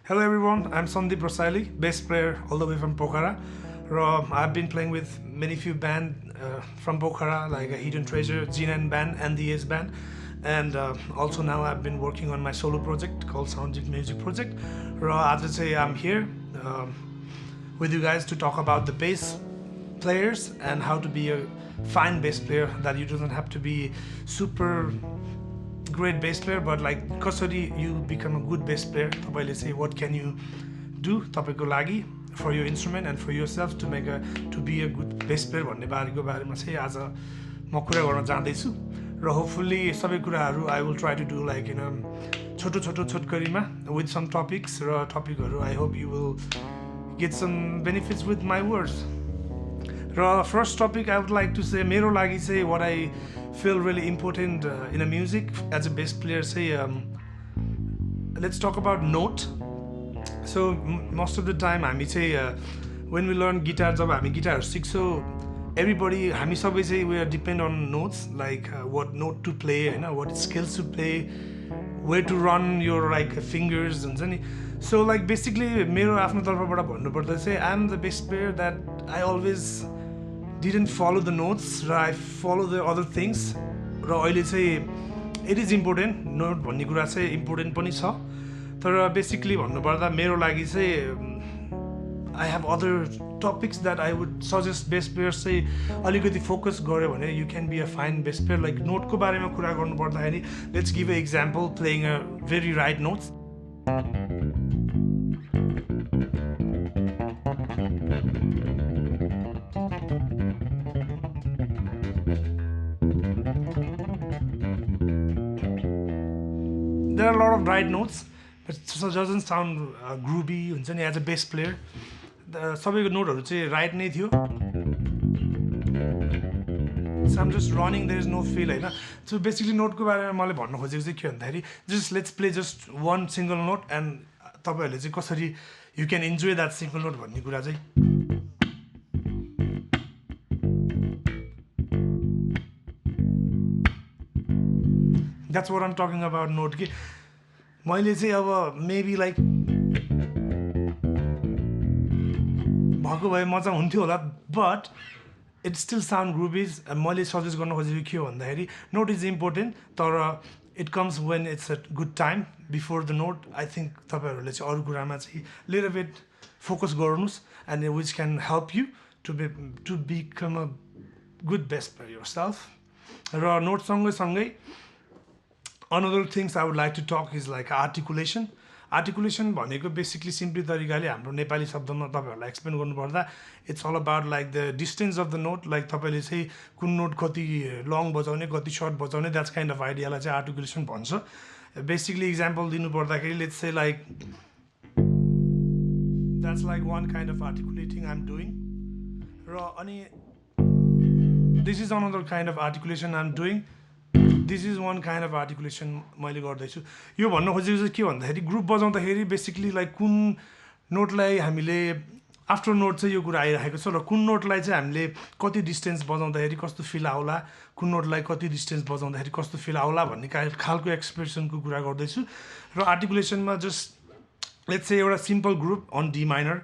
Hello everyone, I'm Sandeep Rasaily, bass player all the way from Pokhara. I've been playing with many few bands from Pokhara like Hidden Treasure, Jinan band and the Ace band. And also now I've been working on my solo project called Soundjit Music Project. I'm here with you guys to talk about the bass players and how to be a fine bass player, that you don't have to be super great bass player, but like कसरी you become a good bass player. तपाईले say what can you do तपाईको लागि for your instrument and for yourself to be a good bass player भन्ने बारेमा चाहिँ आज म कुरा गर्न जाँदैछु र hopefully सबै कुराहरु I will try to do like छोटो छोटकरीमा with some topics र टपिकहरु I hope you will get some benefits with my words. First topic I would like to say मेरो लागि चाहिँ what I feel really important in a music as a bass player say let's talk about note. So most of the time हामी चाहिँ when we learn guitar जब हामी guitar सिक्छौं everybody हामी सबै चाहिँ we are depend on notes like what note to play हैन what scales to play, where to run your like fingers हुन्छ नि. So like basically मेरो आफ्नो तर्फबाट भन्नुपर्दा चाहिँ I'm the bass player that I always didn't follow the notes, I follow the other things. It is important, note भन्ने कुरा चाहिँ important पनि छ. तर basically भन्नुपर्दा मेरो लागि चाहिँ I have other topics that I would suggest bass players चाहिँ अलिकति focus गर्यो भने you can be a fine bass player. Like note को बारेमा कुरा गर्नु पर्दाखेरि let's give an example playing a very right notes. There are a lot of right notes, but it doesn't sound groovy हुन्छ नि as a bass player. सबैको नोटहरु चाहिँ right नै थियो. So I'm just running, there is no feel हैन. So basically note को बारेमा मैले भन्न खोजेको चाहिँ के भन्दाखेरि just let's play just one single note and तपाईहरुले चाहिँ कसरी you can enjoy that single note भन्ने कुरा चाहिँ that's what I'm talking about note कि मैले चाहिँ अब maybe like भएको भए मजा हुन्थ्यो होला but it still sound groovy. मैले सजेस्ट गर्न खोजेको के हो भन्दाखेरि note is important तर it comes when it's a good time before the note. I think तपाईहरुले चाहिँ अरु कुरामा चाहिँ little bit focus गर्नुस् and which can help you to become a good bass player yourself. र note सँगै another things I would like to talk is like articulation. Articulation भनेको basically simply तरिकाले हाम्रो नेपाली शब्दमा तपाईहरुलाई एक्सप्लेन गर्नु पर्दा it's all about like the distance of the note. Like तपाईले चाहिँ कुन नोट कति long बजाउने कति short बजाउने that's kind of idea लाई चाहिँ articulation भन्छ. Basically example दिनु पर्दाखेरि let's say like that's like one kind of articulating I'm doing. र अनि this is another kind of articulation I'm doing. This is one kind of articulation मैले गर्दैछु. यो भन्न खोजेको चाहिँ के भन्दाखेरि ग्रुप बजाउँदाखेरि बेसिकली लाइक कुन नोटलाई हामीले आफ्टर नोट चाहिँ यो कुरा आइराखेको छ र कुन नोटलाई चाहिँ हामीले कति डिस्टेन्स बजाउँदाखेरि कस्तो फिल आउला, कुन नोटलाई कति डिस्टेन्स बजाउँदाखेरि कस्तो फिल आउला भन्ने खालको एक्सप्रेसनको कुरा गर्दैछु. र आर्टिकुलेसनमा जस्ट लेट्स से एउटा simple group on D minor.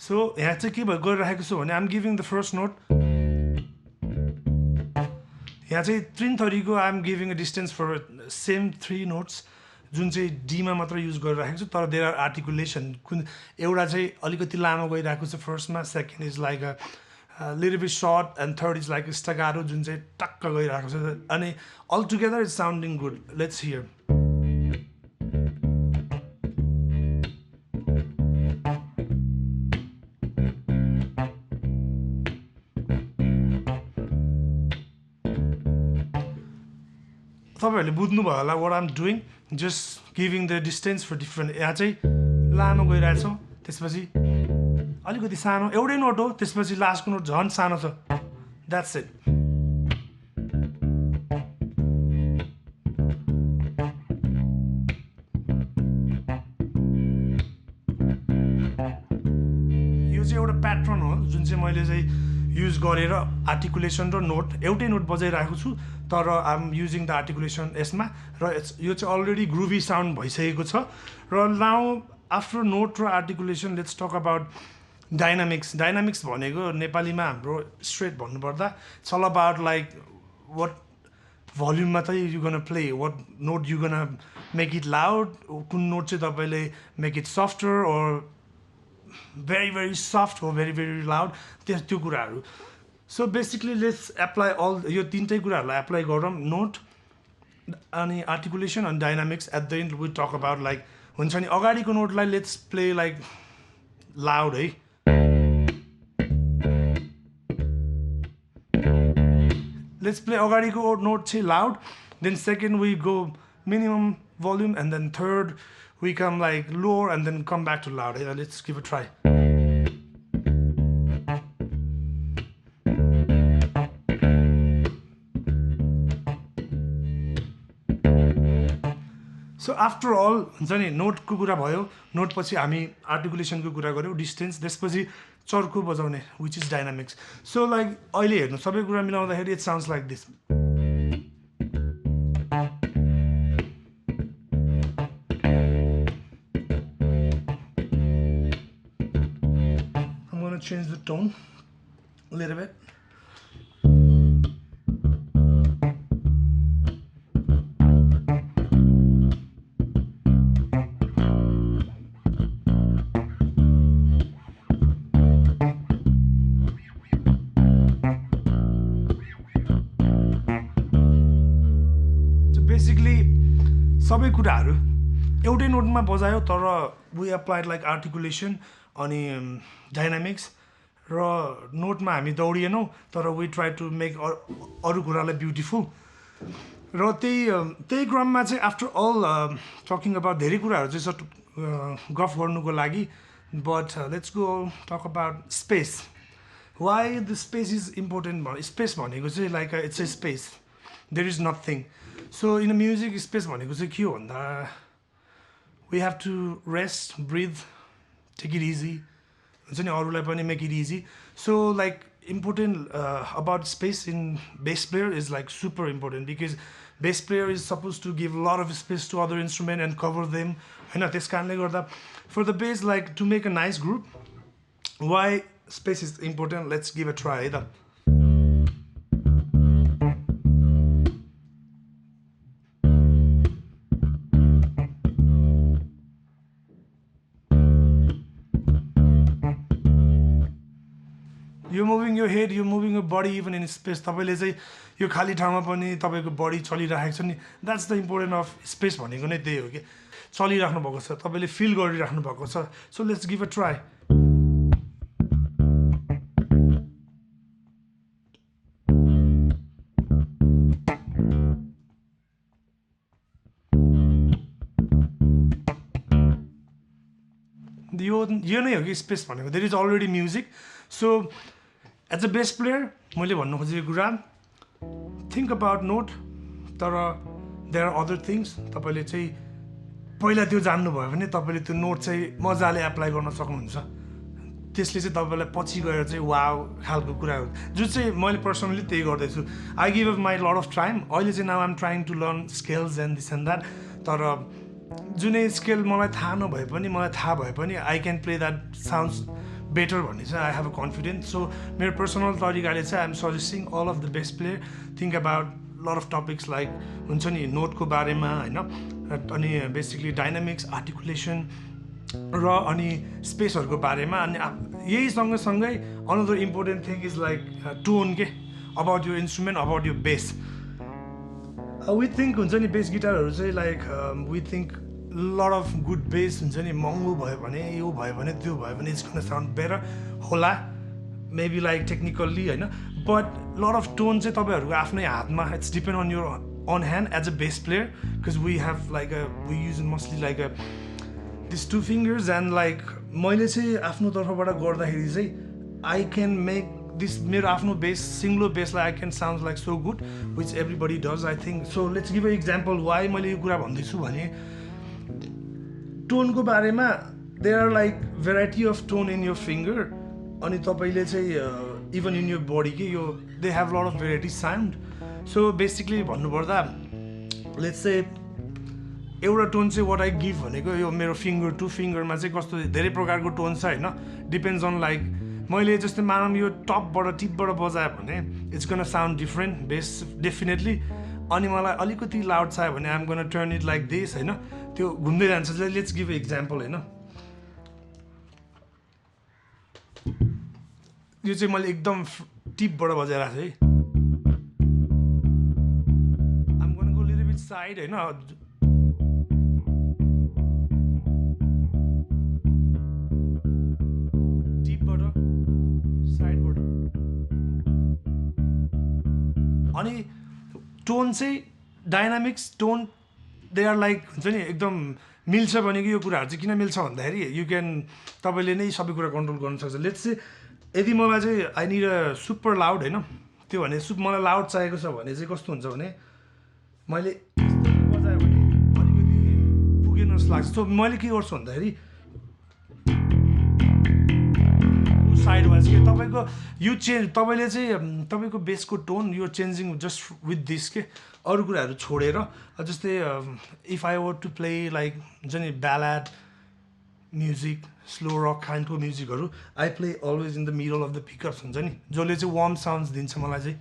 So यहाँ चाहिँ के गरिरहेको छु भने I'm giving the first note. यहाँ चाहिँ 3/3 को I'm giving a distance for same 3 notes जुन चाहिँ D मा मात्र युज गरिरहेको छु तर there are articulation. कुन एउटा चाहिँ अलिकति लामो गइरहेको छ फर्स्टमा, second is like a little bit short and third is like staccato जुन चाहिँ टक्क गइरहेको छ अनि all together it's sounding good. Let's hear. तपाईहरुले बुझ्नु भयो होला what I'm doing, just giving the distance for different. यहाँ चाहिँ लामो गइरहेछ, त्यसपछि अलिकति सानो एउटै नोट हो, त्यसपछि लास्टको नोट झन् सानो छ. That's it. यो चाहिँ एउटा प्याटर्न हो जुन चाहिँ मैले चाहिँ युज गरेर आर्टिकुलेसन र नोट एउटै नोट बजाइरहेको छु तर आइ एम युजिङ द आर्टिकुलेसन यसमा र यो चाहिँ अलरेडी ग्रुभी साउन्ड भइसकेको छ र नाउ आफ्टर नोट र articulation let's talk about dynamics भनेको नेपालीमा हाम्रो स्ट्रेट भन्नुपर्दा it's all about like what भल्युममा चाहिँ you gonna play what note you gonna make it loud कुन नोट चाहिँ तपाईँले make it softer or very soft or very loud त्यो कुराहरू so basically let's apply all यो तीनटै कुराहरूलाई एप्लाई गरौँ नोट अनि आर्टिकुलेसन अनि dynamics at the end we talk about like हुन्छ नि अगाडिको नोटलाई लेट्स प्ले लाइक लाउड है लेट्स प्ले अगाडिको नोट चाहिँ loud then second we go minimum volume and then third we come like lower and then come back to loud. Let's give it a try. So after all, हुन्छ नि नोटको कुरा भयो note पछि हामी आर्टिकुलेसनको कुरा गर्यौँ डिस्टेन्स त्यसपछि चर्को बजाउने which is dynamics. So like अहिले हेर्नु सबै कुरा मिलाउँदाखेरि it sounds like this. Change the tone a little bit. So basically सबै कुराहरू एउटै नोटमा बजायो तर वी एप्लाइड लाइक आर्टिकुलेसन अनि डाइनामिक्स र नोटमा हामी दौडिएनौँ तर वी ट्राई टु मेक अरू कुरालाई ब्युटिफुल र त्यही क्रममा चाहिँ आफ्टर अल टकिङ अबाउट धेरै कुराहरू चाहिँ गफ गर्नुको लागि but let's go talk about space why the space is important space भनेको चाहिँ like it's a space there is nothing so in music space भनेको चाहिँ के हो भन्दा we have to rest breathe take it easy हुन्छ नि अरूलाई पनि make it easy so like important about space in bass player is like super important because bass player is suppose to give lot of space to other instrument and cover them होइन त्यस कारणले गर्दा for the bass like to make a nice group why space is important let's give a try है त You're moving your head, you're moving your body even in space. तपाईले चाहिँ यो खाली ठाउँमा पनि तपाईको बडी चलिरहेको छ नि that's the important of space भनेको नै त्यही हो कि चलिराख्नु भएको छ तपाईले फिल गरिराख्नु भएको छ so let's give a try यो नै हो कि स्पेस भनेको there is already music so as a bass player मैले भन्नु खोजेको कुरा थिङ्क अबाउट नोट तर देयर आर अदर थिङ्स तपाईँले चाहिँ पहिला त्यो जान्नुभयो भने तपाईँले त्यो नोट चाहिँ मजाले एप्लाई गर्न सक्नुहुन्छ त्यसले चाहिँ तपाईँलाई पछि गएर चाहिँ वाउ खालको कुरा हो जो चाहिँ मैले पर्सनली त्यही गर्दैछु I give of my lot of time अहिले चाहिँ now I'm trying to learn scales and this and that तर जुनै स्केल मलाई थाहा नभए पनि मलाई थाहा भए पनि I can play that sounds better भन्ने चाहिँ I have a confidence so मेरो पर्सनल तरिकाले चाहिँ I am suggesting all of the best player think about lot of topics like हुन्छ नि नोटको बारेमा होइन अनि बेसिकली डाइनामिक्स आर्टिकुलेसन र अनि स्पेसहरूको बारेमा अनि यही सँगसँगै another important thing is like tone के अबाउट यो इन्स्ट्रुमेन्ट अबाउट यो बेस वी थिङ्क हुन्छ नि बेस गिटारहरू चाहिँ like we think lot of good bass हुन्छ नि महँगो भयो भने यो भयो भने त्यो भयो भने इट्स गन साउन्ड बेटर होला मेबी लाइक टेक्निकल्ली होइन बट लट अफ टोन चाहिँ तपाईँहरूको आफ्नै हातमा it's depend on your own hand as a bass player because we have like we use mostly like this 2 fingers and like मैले चाहिँ आफ्नो तर्फबाट गर्दाखेरि चाहिँ आई क्यान मेक दिस मेरो आफ्नो बेस सिङ्गलो बेसलाई I can sound like so good which everybody does I think so let's give a example why मैले यो कुरा भन्दैछु भने टोनको बारेमा there are like variety of tone in your finger अनि तपाईँले चाहिँ even in your body they have a lot of variety sound. So basically भन्नुपर्दा let's say एउटा टोन चाहिँ what I give भनेको यो मेरो फिङ्गर टु फिङ्गरमा चाहिँ कस्तो धेरै प्रकारको टोन छ हैन, डिपेन्ड्स अन लाइक मैले जस्तै मानम यो टपबाट टिपबाट बजाए भने it's gonna sound different bass definitely, अनि मलाई अलिकति लाउड चाहियो भने I am gonna turn it like this हैन, त्यो घुम्दै जान्छ। लेट्स गिभ एक्जाम्पल हैन, यो चाहिँ मैले एकदम टिपबाट बजाइरहेको छु है, I am gonna go little bit side हैन, टिपबाट साइडबाट, अनि टोन चाहिँ dynamics tone they are like हुन्छ नि एकदम मिल्छ भनेको यो कुराहरू चाहिँ किन मिल्छ भन्दाखेरि यु क्यान तपाईँले नै सबै कुरा कन्ट्रोल गर्न सक्छ। लेट्स चाहिँ यदि मलाई चाहिँ I need a super loud होइन, त्यो भने मलाई लाउड चाहिएको छ भने चाहिँ कस्तो हुन्छ भने मैले बजायो भने अलिकति पुगेन जस्तो लाग्छ। सो मैले के गर्छु भन्दाखेरि साइड वाइज के तपाईँको यो चेन्ज तपाईँले चाहिँ तपाईँको बेसको टोन यो चेन्जिङ जस्ट विथ दिस के अरू कुराहरू छोडेर, जस्तै if I were to play like हुन्छ नि ब्यालाड म्युजिक स्लो रक काइन्डको म्युजिकहरू I play always in the middle of the pickups हुन्छ नि, जसले चाहिँ वार्म साउन्ड्स दिन्छ मलाई चाहिँ।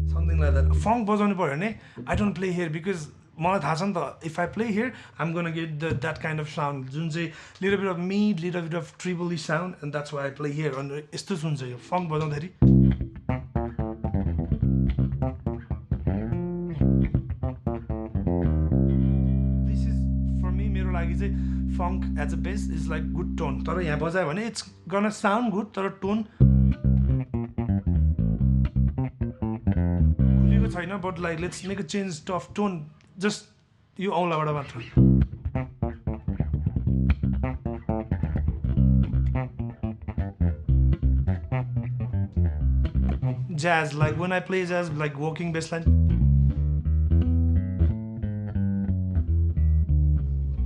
Something like that. फङ्क बजाउनु पऱ्यो भने I don't play here because मलाई थाहा छ नि त if I play here I am gonna get that kind of sound जुन चाहिँ little bit of mid little bit of trebly sound and that's why I play here. अनि यस्तो सुन्छ यो फङ्क बजाउँदाखेरि दिस इज फर मी, मेरो लागि चाहिँ funk as a bass is like good tone, तर यहाँ बजायो भने इट्स गन साउन्ड गुड तर टोन खुलेको छैन। But like let's make a change of tone just यो औँलाबाट मात्र। Jazz, like when I play jazz, like walking bassline,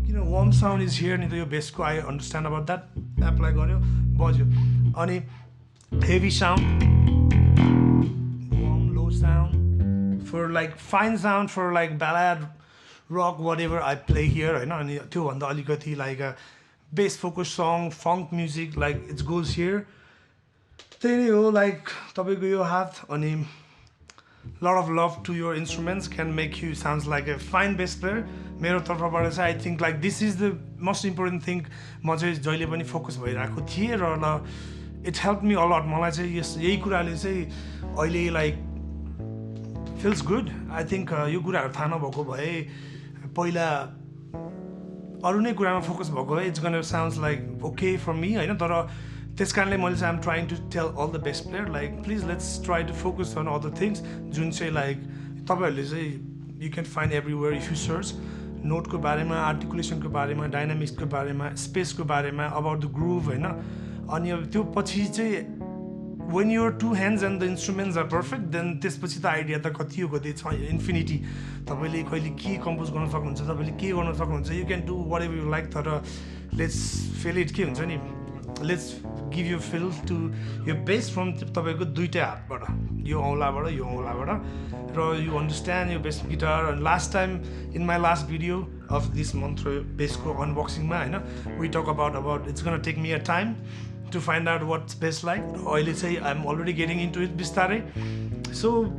you know, warm sound is here. Neither your bass ko I understand about that. Apply garyo, bajyo. Ani heavy sound, warm low sound. For like fine sound, for like ballad, rock, whatever I play here, you know, and त्यो भन्दा अलिकति like a bass focused song, funk music, like it goes here. त्यही हो like तपाईँको यो हात अनि lot of love to your instruments can make you sounds like a fine bass player. मेरो तर्फबाट चाहिँ I think like this is the most important thing म चाहिँ जहिले पनि फोकस भइरहेको थिएँ र ल it helped me a lot. मलाई चाहिँ यही कुराले चाहिँ अहिले like feels good. I think यो कुराहरू थाहा नभएको भए पहिला अरू नै कुरामा फोकस भएको भए it's gonna sounds like okay for me हैन, तर त्यस कारणले मैले चाहिँ I'm trying to tell all the best player like please let's try to focus on other things जुन चाहिँ like तपाईँहरूले चाहिँ you can find everywhere if you search नोटको बारेमा, आर्टिकुलेसनको बारेमा, डाइनामिक्सको बारेमा, स्पेसको बारेमा, अबाउट द ग्रुभ हैन। अनि अब त्यो पछि चाहिँ when your two hands and the instruments are perfect then त्यसपछि त आइडिया त कति हो कति छ इन्फिनिटी। तपाईँले कहिले के कम्पोज गर्न सक्नुहुन्छ, तपाईँले के गर्न सक्नुहुन्छ, you can do whatever you like, तर लेट्स फिल इट के हुन्छ नि let's give you feel to यो बेस फ्रम तपाईँको दुईटै हातबाट, यो औँलाबाट यो औँलाबाट, र यु अन्डरस्ट्यान्ड यो बेस गिटार। अनि last time in my last video of this month बेसको अनबक्सिङमा होइन we talk about it's gonna take me a time to find out what's best like. अहिले चाहिँ I'm already getting into it बिस्तारै. So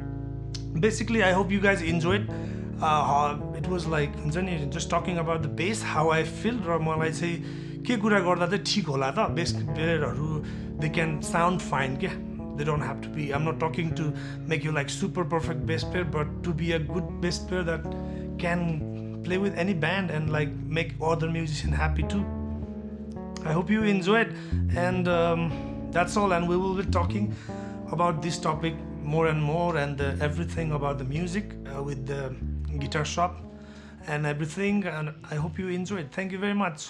basically I hope you guys enjoyed. It was like हुन्छ नि just talking about the bass, how I feel, र मलाई चाहिँ के कुरा गर्दा चाहिँ ठिक होला त बेस प्लेयरहरू they can sound fine क्या. They don't have to be, I'm not talking to make you like super perfect bass player, but to be a good bass player that can play with any band and like make other musicians happy too. I hope you enjoyed, and that's all. And we will be talking about this topic more and more, and everything about the music with the guitar shop and everything. And I hope you enjoyed. Thank you very much.